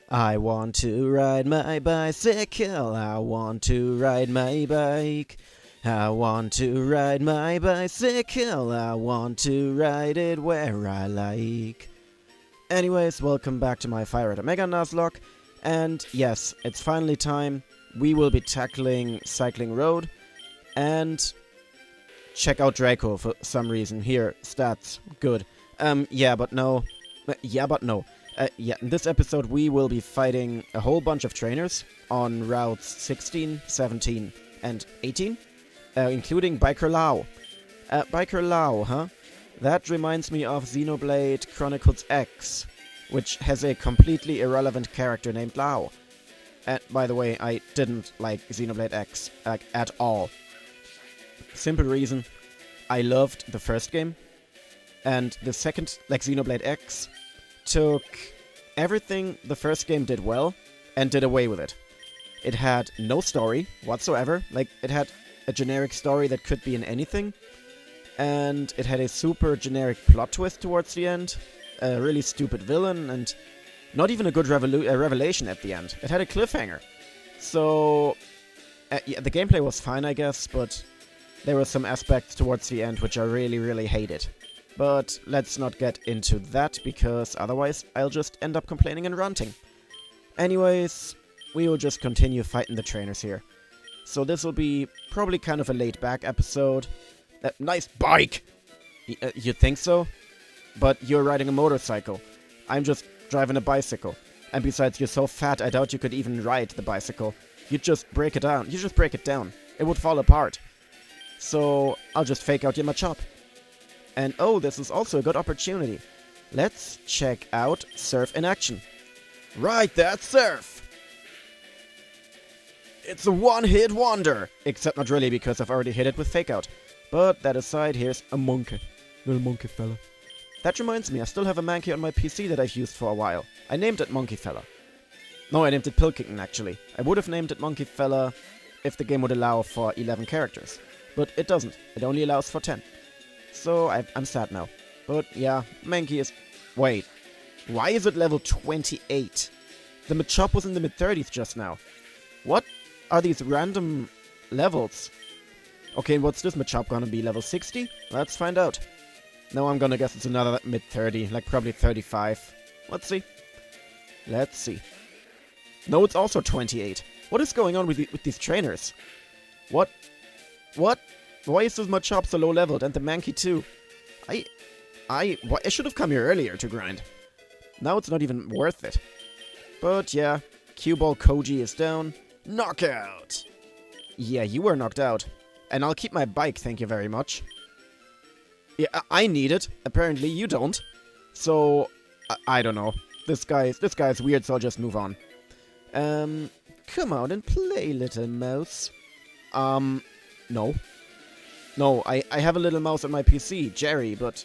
I want to ride my bicycle, I want to ride my bike. I want to ride my bicycle, I want to ride it where I like. Anyways, welcome back to my FireRed Omega Nuzlocke. And yes, it's finally time. We will be tackling Cycling Road. And check out Draco for some reason. Here, stats. Good. Yeah, but no. In this episode we will be fighting a whole bunch of trainers on routes 16, 17, and 18, including Biker Lao. Biker Lao, huh? That reminds me of Xenoblade Chronicles X, which has a completely irrelevant character named Lao. And by the way, I didn't like Xenoblade X, at all. Simple reason, I loved the first game, and the second, like Xenoblade X, took everything the first game did well and did away with it. It had no story whatsoever, like it had a generic story that could be in anything, and it had a super generic plot twist towards the end, a really stupid villain, and not even a good revelation at the end. It had a cliffhanger. So, yeah, the gameplay was fine, I guess, but there were some aspects towards the end which I really, really hated. But let's not get into that, because otherwise I'll just end up complaining and ranting. Anyways, we will just continue fighting the trainers here. So this will be probably kind of a laid-back episode. Nice bike! You think so? But you're riding a motorcycle. I'm just driving a bicycle. And besides, you're so fat, I doubt you could even ride the bicycle. You'd just break it down. You just break it down. It would fall apart. So I'll just fake out your Machop. And oh, this is also a good opportunity. Let's check out Surf in action. Right, that's Surf! It's a one-hit wonder! Except not really, because I've already hit it with Fake Out. But that aside, here's a monkey. Little monkey fella. That reminds me, I still have a monkey on my PC that I've used for a while. I named it Monkey Fella. No, I named it Pilkington, actually. I would have named it Monkey Fella if the game would allow for 11 characters. But it doesn't. It only allows for 10. So I'm sad now. But yeah, Mankey is... Wait. Why is it level 28? The Machop was in the mid-30s just now. What are these random levels? Okay, what's this Machop gonna be? Level 60? Let's find out. No, I'm gonna guess it's another mid-30, like probably 35. Let's see. Let's see. No, it's also 28. What is going on with these trainers? What? Why is this Machop so low leveled, and the Mankey too? I should have come here earlier to grind. Now it's not even worth it. But yeah, Cue-Ball Koji is down. Knockout! Yeah, you were knocked out. And I'll keep my bike, thank you very much. Yeah, I need it. Apparently you don't. So, I don't know. This guy's weird, so I'll just move on. Come out and play, little mouse. No. No, I have a little mouse on my PC, Jerry, but...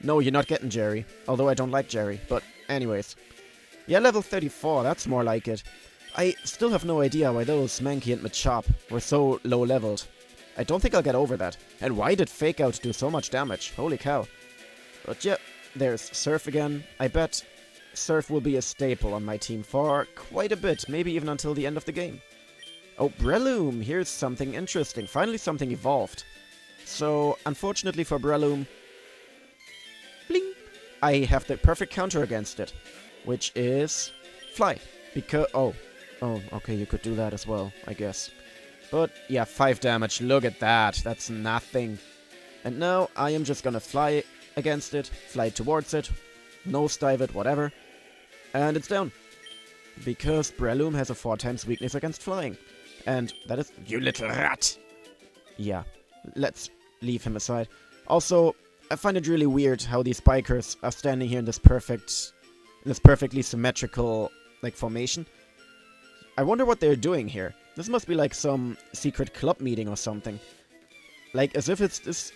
No, you're not getting Jerry. Although I don't like Jerry, but anyways. Yeah, level 34, that's more like it. I still have no idea why those Mankey and Machop were so low leveled. I don't think I'll get over that. And why did Fake Out do so much damage? Holy cow. But yeah, there's Surf again. I bet Surf will be a staple on my team for quite a bit, maybe even until the end of the game. Oh, Breloom, here's something interesting. Finally something evolved. So, unfortunately for Breloom, bling, I have the perfect counter against it, which is Fly. Because, oh, okay, you could do that as well, I guess. But, yeah, 5 damage, look at that, that's nothing. And now, I am just gonna fly against it, fly towards it, nosedive it, whatever, and it's down. Because Breloom has a 4 times weakness against flying. And that is... You little rat! Yeah, let's leave him aside. Also, I find it really weird how these bikers are standing here in this perfectly symmetrical, like, formation. I wonder what they're doing here. This must be like some secret club meeting or something. Like, as if it's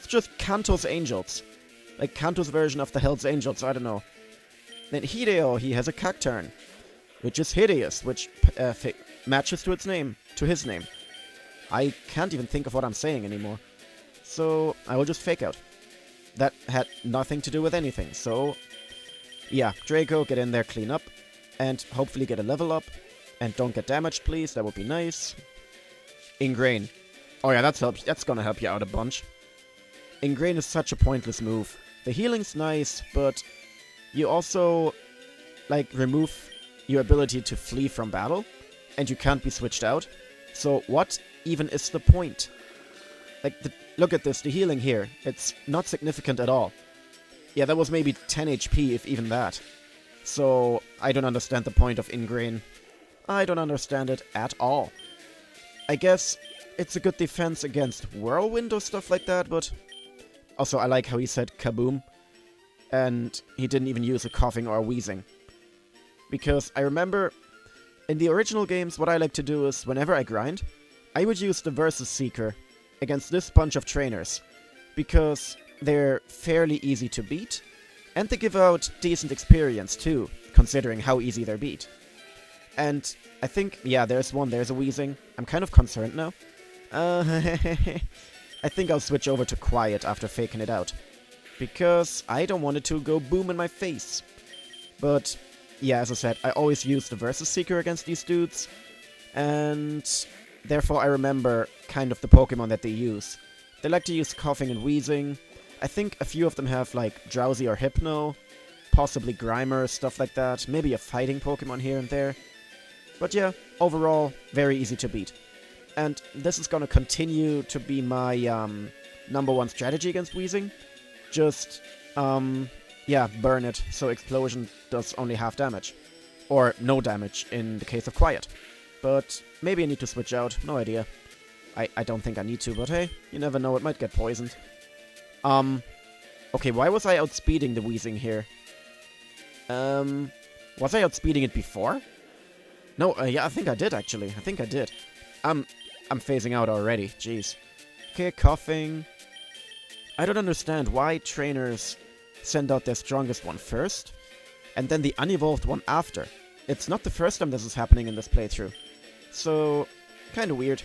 just Kanto's Angels. Like, Kanto's version of the Hell's Angels, I don't know. Then Hideo, he has a Cacturn, which is hideous, which matches to its name, to his name. I can't even think of what I'm saying anymore. So, I will just Fake Out. That had nothing to do with anything, so... Yeah, Draco, get in there, clean up. and hopefully get a level up. And don't get damaged, please. That would be nice. Ingrain. Oh yeah, that's gonna help you out a bunch. Ingrain is such a pointless move. The healing's nice, but you also, like, remove your ability to flee from battle, and you can't be switched out. So what even is the point? Like, look at this, the healing here. It's not significant at all. Yeah, that was maybe 10 HP, if even that. So, I don't understand the point of Ingrain. I don't understand it at all. I guess it's a good defense against Whirlwind or stuff like that, but... Also, I like how he said kaboom, and he didn't even use a coughing or a wheezing. Because I remember, in the original games, what I like to do is, whenever I grind, I would use the Versus Seeker against this bunch of trainers, because they're fairly easy to beat, and they give out decent experience too, considering how easy they're beat. And I think, yeah, there's a wheezing. I'm kind of concerned now. I think I'll switch over to Quiet after faking it out, because I don't want it to go boom in my face. But, yeah, as I said, I always use the Versus Seeker against these dudes, and therefore I remember kind of the Pokemon that they use. They like to use coughing and wheezing. I think a few of them have, like, Drowsy or Hypno, possibly Grimer, stuff like that, maybe a fighting Pokemon here and there. But yeah, overall, very easy to beat. And this is gonna continue to be my #1 strategy against Wheezing. Just, yeah, burn it, so Explosion does only half damage. Or no damage in the case of Quiet. But maybe I need to switch out, no idea. I don't think I need to, but hey, you never know, it might get poisoned. Okay, why was I outspeeding the Wheezing here? Was I outspeeding it before? No, yeah, I think I did, actually. I think I did. I'm phasing out already, jeez. Okay, coughing. I don't understand why trainers send out their strongest one first, and then the unevolved one after. It's not the first time this is happening in this playthrough. So, kinda weird.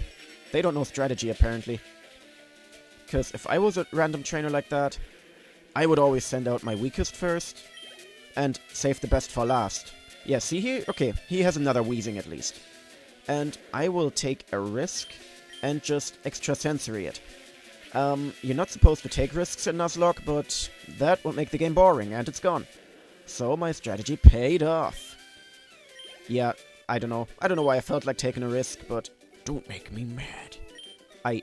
They don't know strategy, apparently. Because if I was a random trainer like that, I would always send out my weakest first, and save the best for last. Yeah, see here? Okay, he has another Wheezing at least. And I will take a risk and just extrasensory it. You're not supposed to take risks in Nuzlocke, but that would make the game boring, and it's gone. So my strategy paid off. Yeah, I don't know. I don't know why I felt like taking a risk, but don't make me mad. I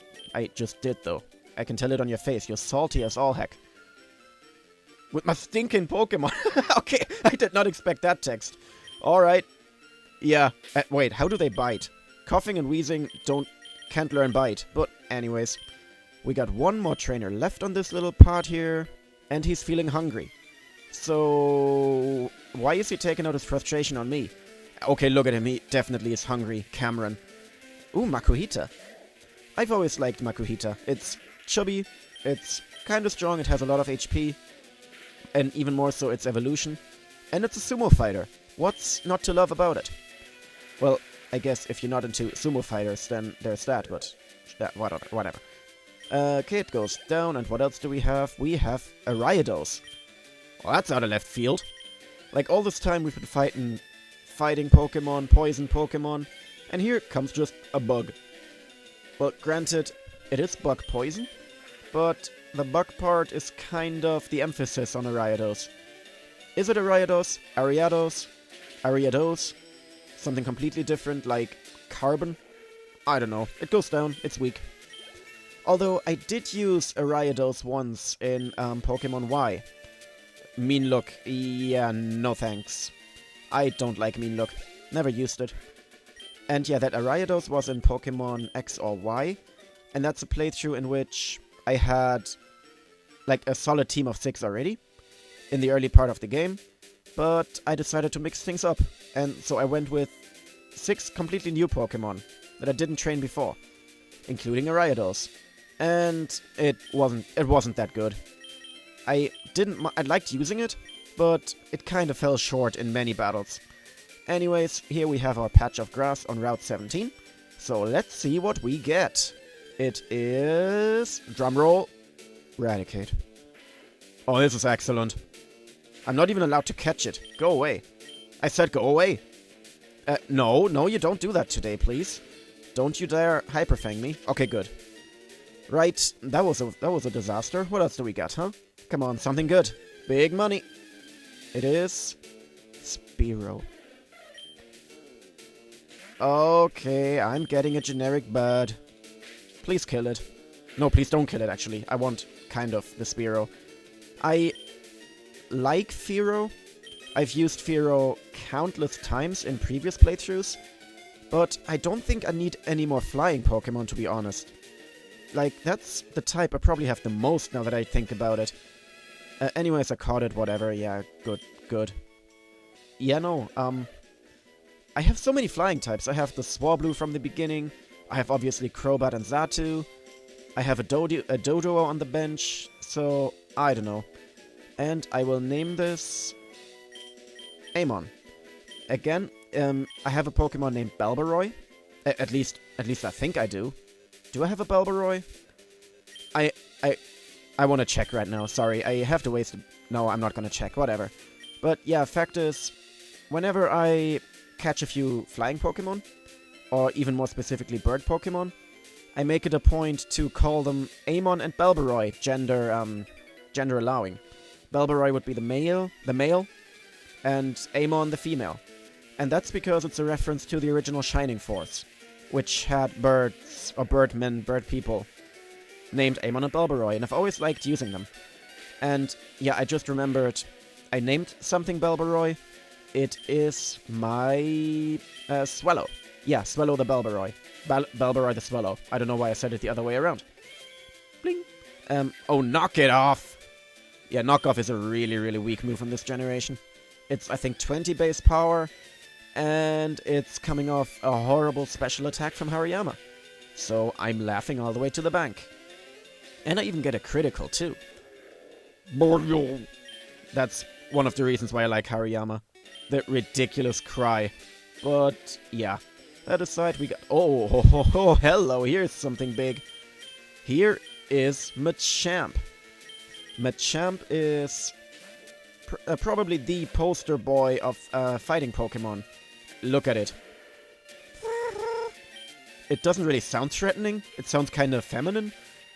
just did, though. I can tell it on your face. You're salty as all heck. With my stinking Pokemon. Okay, I did not expect that text. Alright. Yeah. Wait, how do they bite? Coughing and wheezing can't learn bite. But anyways, we got one more trainer left on this little part here, and he's feeling hungry. So why is he taking out his frustration on me? Okay, look at him. He definitely is hungry. Cameron. Ooh, Makuhita. I've always liked Makuhita. It's chubby. It's kind of strong. It has a lot of HP. And even more so, its evolution. And it's a sumo fighter. What's not to love about it? Well, I guess if you're not into sumo fighters, then there's that, but whatever. Okay, it goes down, and what else do we have? We have a Ryados. Well, that's out of left field. Like, all this time we've been fighting Pokemon, poison Pokemon, and here comes just a bug. Well, granted, it is bug poison, but the bug part is kind of the emphasis on a Ryados. Is it a Ryados? Ariados? Ariados? Something completely different, like Carbon? I don't know. It goes down. It's weak. Although, I did use a Ryados once in Pokemon Y. Mean Look. Yeah, no thanks. I don't like Mean Look. Never used it. And yeah, that Ariados was in Pokemon X or Y. And that's a playthrough in which I had like a solid team of 6 already in the early part of the game. But I decided to mix things up. And so I went with 6 completely new Pokemon that I didn't train before, including a Ariados. And it wasn't that good. I liked using it, but it kind of fell short in many battles. Anyways, here we have our patch of grass on Route 17. So let's see what we get. It is... drumroll. Raticate. Oh, this is excellent. I'm not even allowed to catch it. Go away. I said go away. No, you don't do that today, please. Don't you dare hyperfang me. Okay, good. Right, that was a disaster. What else do we got, huh? Come on, something good. Big money. It is Spearow. Okay, I'm getting a generic bird. Please kill it. No, please don't kill it, actually. I want kind of the Spearow. I like Fearow. I've used Fearow countless times in previous playthroughs, but I don't think I need any more flying Pokemon, to be honest. Like, that's the type I probably have the most now that I think about it. Anyways, I caught it, whatever. Yeah, good. Yeah, no, I have so many flying types. I have the Swablu from the beginning. I have obviously Crobat and Xatu. I have a Doduo on the bench, so I don't know. And I will name this Amon. Again, I have a Pokemon named Balbaroy. At least I think I do. Do I have a Balbaroy? I want to check right now. Sorry, I have to waste... No, I'm not going to check. Whatever. But yeah, fact is, whenever I catch a few flying Pokemon, or even more specifically bird Pokemon, I make it a point to call them Amon and Balbaroy, gender allowing. Balbaroy would be the male, and Amon the female. And that's because it's a reference to the original Shining Force, which had birds, or birdmen, bird people, named Amon and Balbaroy, and I've always liked using them. And yeah, I just remembered I named something Balbaroy. It is my Swallow. Yeah, Swallow the Balbaroy. Balbaroy the Swallow. I don't know why I said it the other way around. Bling. Oh, knock it off! Yeah, knockoff is a really, really weak move from this generation. It's, I think, 20 base power, and it's coming off a horrible special attack from Hariyama. So I'm laughing all the way to the bank. And I even get a critical, too. Mario! That's one of the reasons why I like Hariyama. The ridiculous cry. But, yeah. That aside, we got... Oh, hello, here's something big. Here is Machamp. Machamp is probably the poster boy of fighting Pokemon. Look at it. It doesn't really sound threatening. It sounds kind of feminine.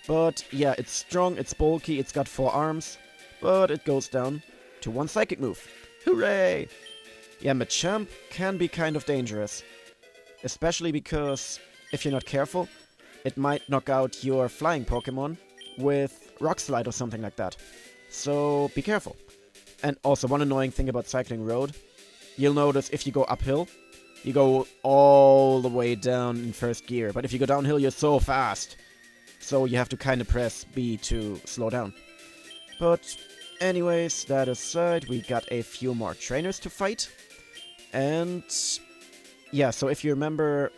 But yeah, it's strong, it's bulky, it's got 4 arms. But it goes down to 1 psychic move. Hooray! Yeah, Machamp can be kind of dangerous. Especially because, if you're not careful, it might knock out your flying Pokemon with Rock Slide or something like that. So be careful. And also, one annoying thing about cycling road, you'll notice if you go uphill, you go all the way down in first gear. But if you go downhill, you're so fast. So you have to kind of press B to slow down. But anyways, that aside, we got a few more trainers to fight. And yeah, so if you remember,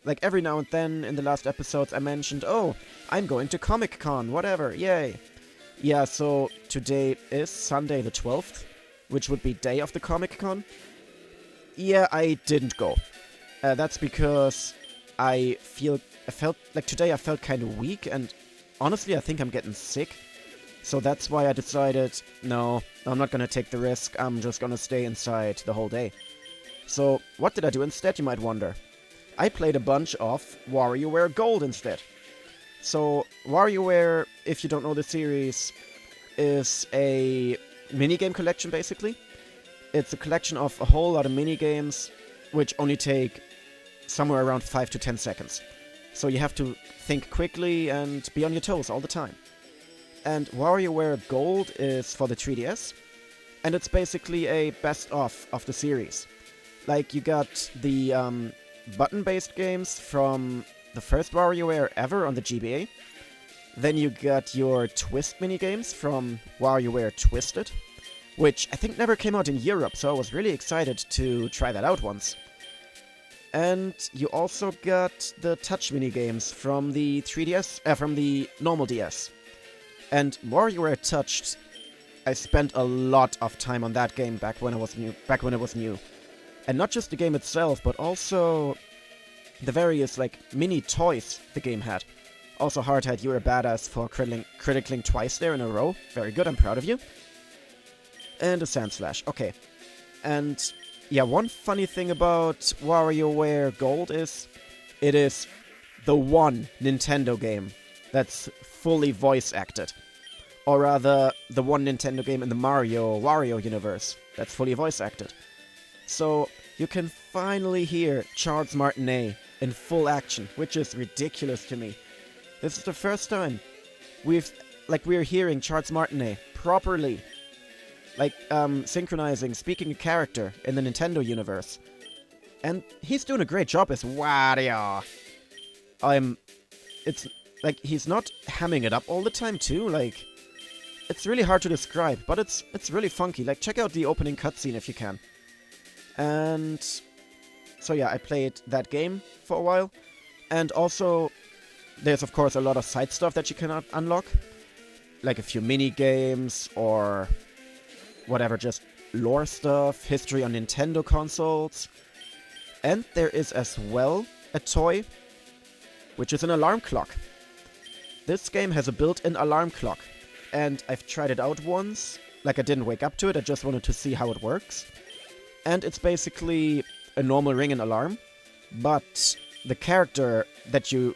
like every now and then in the last episodes I mentioned, oh, I'm going to Comic-Con, whatever, yay. Yeah, so today is Sunday the 12th, which would be day of the Comic-Con. Yeah, I didn't go. That's because I felt like today I felt kind of weak, and honestly I think I'm getting sick. So that's why I decided, no, I'm not gonna take the risk, I'm just gonna stay inside the whole day. So what did I do instead, you might wonder? I played a bunch of WarioWare Gold instead. So WarioWare, if you don't know the series, is a minigame collection basically. It's a collection of a whole lot of minigames which only take somewhere around 5 to 10 seconds. So you have to think quickly and be on your toes all the time. And WarioWare Gold is for the 3DS, and it's basically a best-of the series. Like, you got the button-based games from the first WarioWare ever on the GBA. Then you got your Twist minigames from WarioWare Twisted, which I think never came out in Europe, so I was really excited to try that out once. And you also got the Touch minigames from the 3DS, from the normal DS. And WarioWare Touched, I spent a lot of time on that game back when it was new. And not just the game itself, but also the various, like, mini toys the game had. Also, Hardhead, you were a badass for criticling twice there in a row. Very good, I'm proud of you. And a Sand Slash, okay. And yeah, one funny thing about WarioWare Gold is it is the one Nintendo game that's fully voice acted. Or rather, the one Nintendo game in the Wario universe that's fully voice acted. So you can finally hear Charles Martinet in full action, which is ridiculous to me. This is the first time we're hearing Charles Martinet properly, synchronizing, speaking a character in the Nintendo universe. And he's doing a great job as Wario. It's like he's not hamming it up all the time too, like it's really hard to describe, but it's really funky. Like, check out the opening cutscene if you can. And so yeah, I played that game for a while. And also, there's of course a lot of side stuff that you cannot unlock. Like a few mini games or whatever, just lore stuff, history on Nintendo consoles. And there is as well a toy, which is an alarm clock. This game has a built-in alarm clock. And I've tried it out once. Like, I didn't wake up to it, I just wanted to see how it works. And it's basically a normal ring and alarm, but the character that you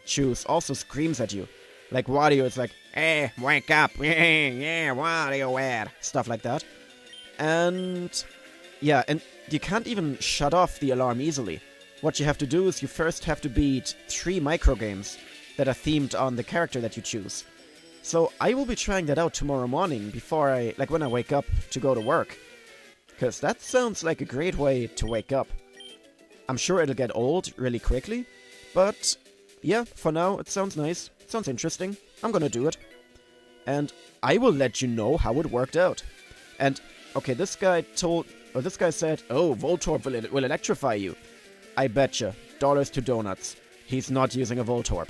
choose also screams at you. Like Wario is like, "Hey, wake up! Yeah, Wario, where?" Stuff like that. And yeah, and you can't even shut off the alarm easily. What you have to do is you first have to beat 3 microgames that are themed on the character that you choose. So I will be trying that out tomorrow morning before when I wake up to go to work. Because that sounds like a great way to wake up. I'm sure it'll get old really quickly, but yeah, for now it sounds nice. It sounds interesting. I'm gonna do it. And I will let you know how it worked out. And okay, this guy said, "Oh, Voltorb will electrify you." I betcha, dollars to donuts, he's not using a Voltorb.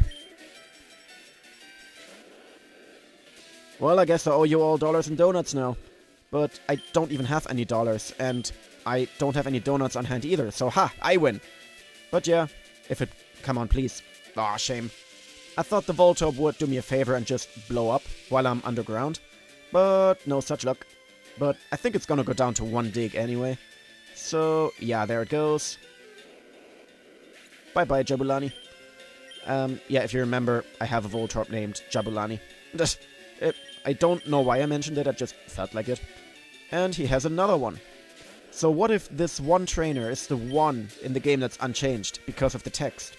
Well, I guess I owe you all dollars and donuts now. But I don't even have any dollars, and I don't have any donuts on hand either, so ha, I win. But yeah, come on, please. Aw, shame. I thought the Voltorb would do me a favor and just blow up while I'm underground, but no such luck. But I think it's gonna go down to 1 dig anyway. So yeah, there it goes. Bye-bye, Jabulani. Yeah, if you remember, I have a Voltorb named Jabulani. I don't know why I mentioned it, I just felt like it. And he has another one. So what if this one trainer is the one in the game that's unchanged because of the text?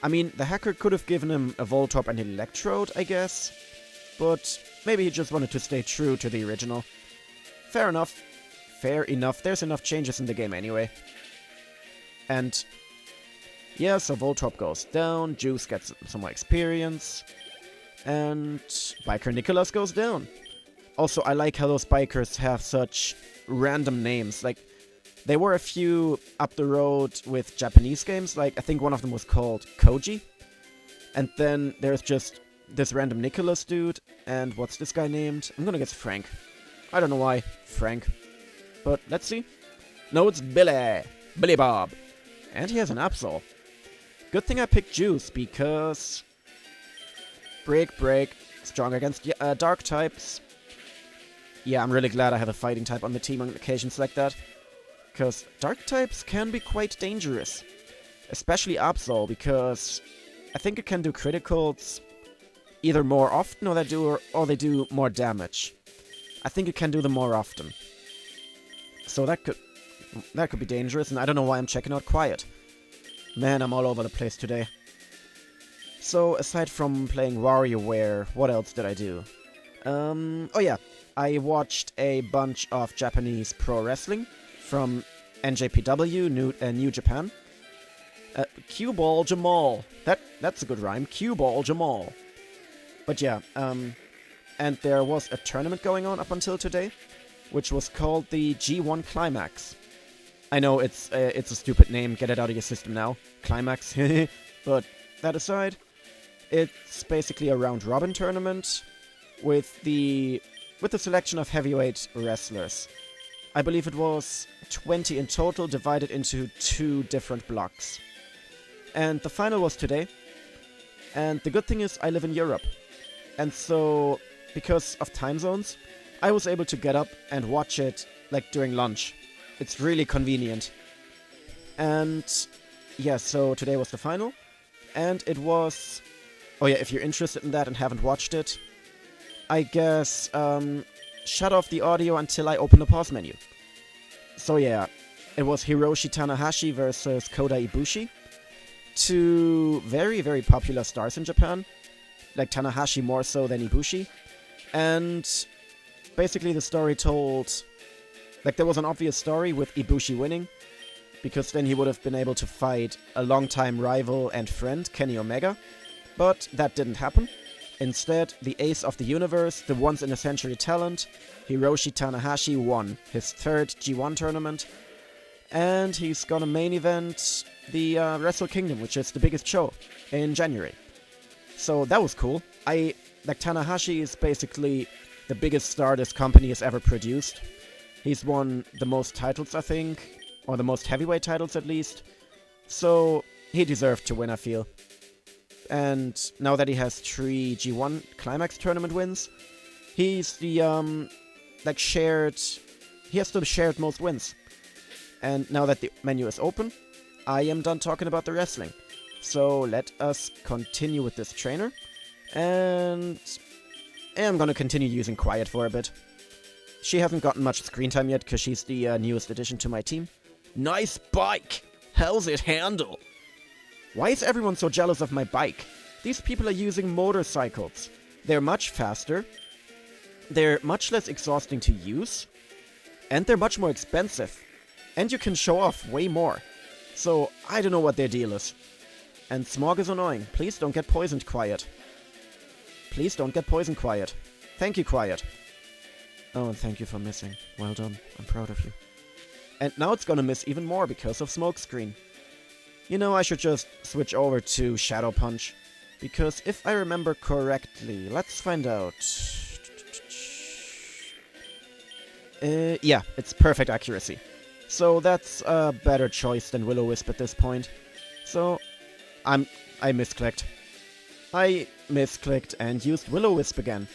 I mean, the hacker could have given him a Voltorb and an Electrode, I guess. But maybe he just wanted to stay true to the original. Fair enough. Fair enough. There's enough changes in the game anyway. And yeah, so Voltorb goes down, Juice gets some more experience. And Biker Nicholas goes down. Also, I like how those bikers have such random names. Like, there were a few up the road with Japanese games. Like, I think one of them was called Koji. And then there's just this random Nicholas dude. And what's this guy named? I'm gonna guess Frank. I don't know why. Frank. But let's see. No, it's Billy. Billy Bob. And he has an Absol. Good thing I picked Juice, because Break. Strong against dark types. Yeah, I'm really glad I have a fighting type on the team on occasions like that. Because dark types can be quite dangerous. Especially Absol, because I think it can do criticals either more often or they do more damage. I think it can do them more often. So that could be dangerous, and I don't know why I'm checking out Quiet. Man, I'm all over the place today. So, aside from playing WarioWare, what else did I do? Oh yeah, I watched a bunch of Japanese pro wrestling from NJPW, New Japan. Cue Ball Jamal. That's a good rhyme. Cue Ball Jamal. But yeah, and there was a tournament going on up until today, which was called the G1 Climax. I know it's a stupid name, get it out of your system now. Climax. But that aside, it's basically a round-robin tournament with the selection of heavyweight wrestlers. I believe it was 20 in total, divided into 2 different blocks. And the final was today. And the good thing is I live in Europe. And so, because of time zones, I was able to get up and watch it, like, during lunch. It's really convenient. And yeah, so today was the final. And it was... Oh yeah, if you're interested in that and haven't watched it, I guess shut off the audio until I open the pause menu. So yeah, it was Hiroshi Tanahashi versus Kota Ibushi. Two very, very popular stars in Japan. Like Tanahashi more so than Ibushi. And basically the story told... Like there was an obvious story with Ibushi winning, because then he would have been able to fight a longtime rival and friend, Kenny Omega. But that didn't happen. Instead, the ace of the universe, the once-in-a-century talent, Hiroshi Tanahashi won his third G1 tournament. And he's gonna main event the Wrestle Kingdom, which is the biggest show, in January. So that was cool. Tanahashi is basically the biggest star this company has ever produced. He's won the most titles, I think, or the most heavyweight titles at least. So he deserved to win, I feel. And now that he has 3 G1 Climax tournament wins, he's the, he has the shared most wins. And now that the menu is open, I am done talking about the wrestling. So let us continue with this trainer. And I'm gonna continue using Quiet for a bit. She hasn't gotten much screen time yet, because she's the newest addition to my team. Nice bike! How's it handle? Why is everyone so jealous of my bike? These people are using motorcycles. They're much faster, they're much less exhausting to use, and they're much more expensive. And you can show off way more. So, I don't know what their deal is. And Smog is annoying. Please don't get poisoned, Quiet. Please don't get poisoned, Quiet. Thank you, Quiet. Oh, and thank you for missing. Well done. I'm proud of you. And now it's gonna miss even more because of Smokescreen. You know, I should just switch over to Shadow Punch. Because if I remember correctly, let's find out. Yeah, it's perfect accuracy. So that's a better choice than Will-O-Wisp at this point. So, I misclicked. I misclicked and used Will-O-Wisp again.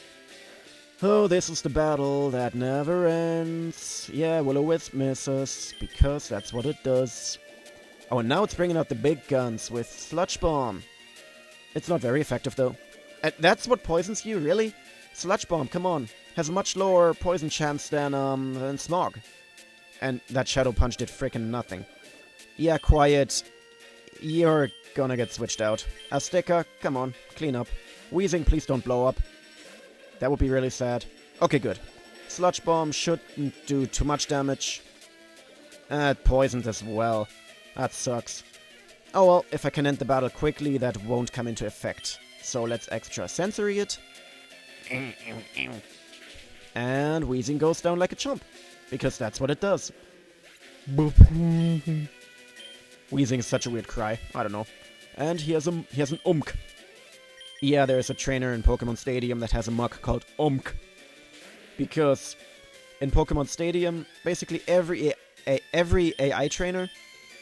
Oh, this is the battle that never ends. Yeah, Will-O-Wisp misses, because that's what it does. Oh, and now it's bringing out the big guns with Sludge Bomb. It's not very effective, though. And that's what poisons you, really? Sludge Bomb, come on. Has a much lower poison chance than Smog. And that Shadow Punch did frickin' nothing. Yeah, Quiet. You're gonna get switched out. Azteca, come on, clean up. Wheezing, please don't blow up. That would be really sad. Okay, good. Sludge Bomb shouldn't do too much damage. It poisoned as well. That sucks. Oh well, if I can end the battle quickly, that won't come into effect. So let's extra sensory it. And Wheezing goes down like a chump. Because that's what it does. Wheezing is such a weird cry. I don't know. And he has an umk. Yeah, there's a trainer in Pokemon Stadium that has a mug called umk. Because in Pokemon Stadium, basically every AI trainer,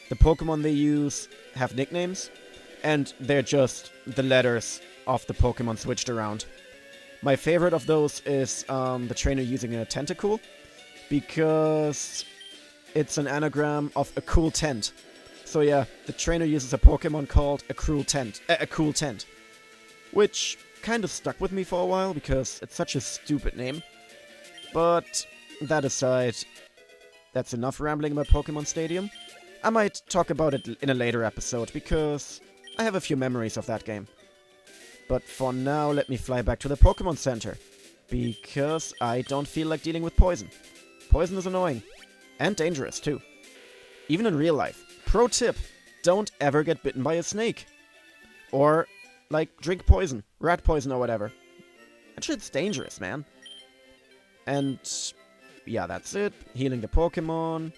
the Pokemon they use have nicknames. And they're just the letters of the Pokemon switched around. My favorite of those is the trainer using a Tentacool. Because it's an anagram of a cool tent. So yeah, the trainer uses a Pokemon called a cool tent. Which kind of stuck with me for a while, because it's such a stupid name. But that aside, that's enough rambling about Pokemon Stadium. I might talk about it in a later episode, because I have a few memories of that game. But for now, let me fly back to the Pokemon Center. Because I don't feel like dealing with poison. Poison is annoying. And dangerous, too. Even in real life. Pro tip, don't ever get bitten by a snake. Or, like, drink poison. Rat poison or whatever. That shit's dangerous, man. And, yeah, that's it. Healing the Pokemon.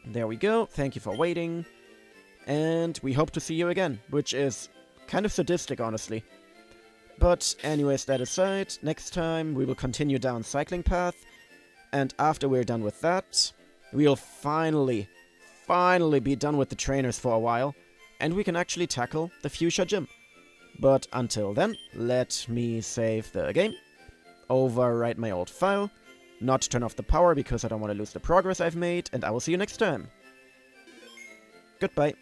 There we go. Thank you for waiting. And we hope to see you again. Which is kind of sadistic, honestly. But anyways, that aside, next time we will continue down Cycling Path, and after we're done with that, we'll finally be done with the trainers for a while, and we can actually tackle the Fuchsia Gym. But until then, let me save the game, overwrite my old file, not turn off the power because I don't want to lose the progress I've made, and I will see you next time. Goodbye.